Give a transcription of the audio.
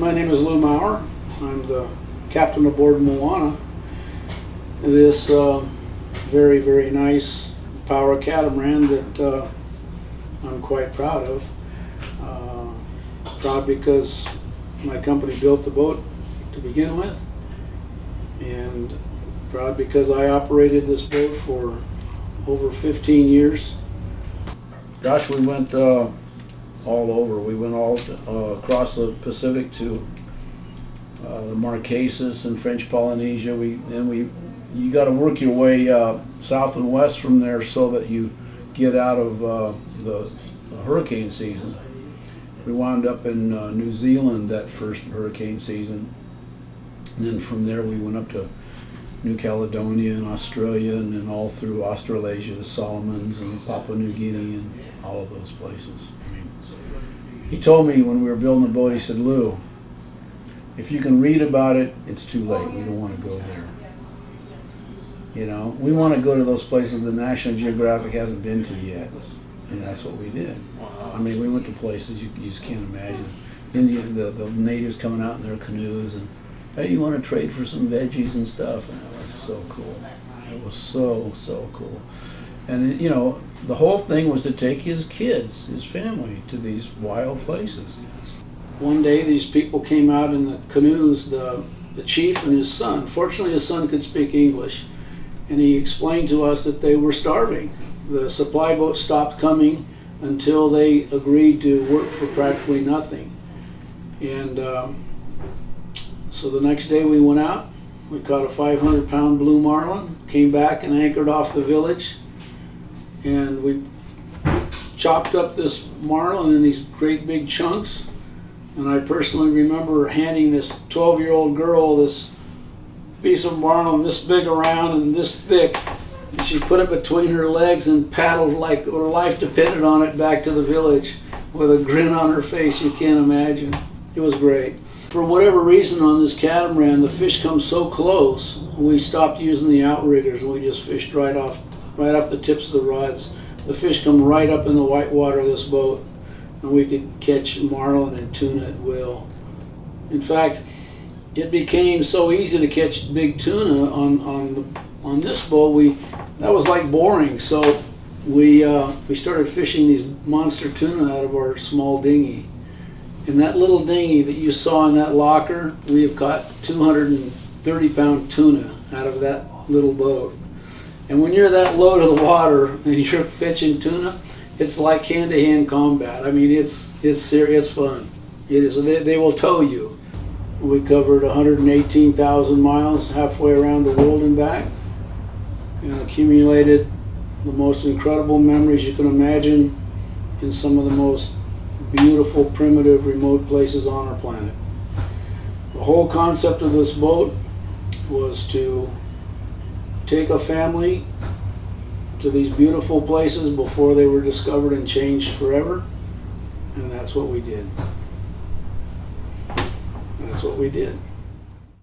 My name is Lew Maurer. I'm the captain aboard Moana, this very, very nice Power Catamaran that I'm quite proud of. Proud because my company built the boat to begin with, and proud because I operated this boat for over 15 years. Gosh, we went all over. We went all across the Pacific to the Marquesas and French Polynesia. You got to work your way south and west from there so that you get out of the hurricane season. We wound up in New Zealand that first hurricane season, and then from there we went up to New Caledonia and Australia, and then all through Australasia, the Solomons and Papua New Guinea and all of those places. He told me when we were building the boat, he said, "Lew, if you can read about it, it's too late. We don't want to go there. You know, we want to go to those places the National Geographic hasn't been to yet." And that's what we did. I mean, we went to places you just can't imagine. The natives coming out in their canoes and, "Hey, you want to trade for some veggies and stuff?" And it was so cool. It was so cool. And you know, the whole thing was to take his kids, his family, to these wild places. One day these people came out in the canoes, the chief and his son. Fortunately, his son could speak English, and he explained to us that they were starving. The supply boat stopped coming until they agreed to work for practically nothing. And so the next day we went out, we caught a 500-pound blue marlin, came back and anchored off the village, and we chopped up this marlin in these great big chunks. And I personally remember handing this 12-year-old girl this piece of marlin this big around and this thick. And she put it between her legs and paddled like her life depended on it back to the village with a grin on her face you can't imagine. It was great. For whatever reason on this catamaran, the fish come so close, we stopped using the outriggers and we just fished right off the tips of the rods. The fish come right up in the white water of this boat, and we could catch marlin and tuna at will. In fact, it became so easy to catch big tuna on this boat, that was like boring. So we started fishing these monster tuna out of our small dinghy. In that little dinghy that you saw in that locker, we have caught 230-pound tuna out of that little boat. And when you're that low to the water and you're fishing tuna, it's like hand-to-hand combat. I mean, it's serious fun. It is. They will tow you. We covered 118,000 miles, halfway around the world and back, and accumulated the most incredible memories you can imagine in some of the most beautiful, primitive, remote places on our planet. The whole concept of this boat was to take a family to these beautiful places before they were discovered and changed forever, and that's what we did. That's what we did.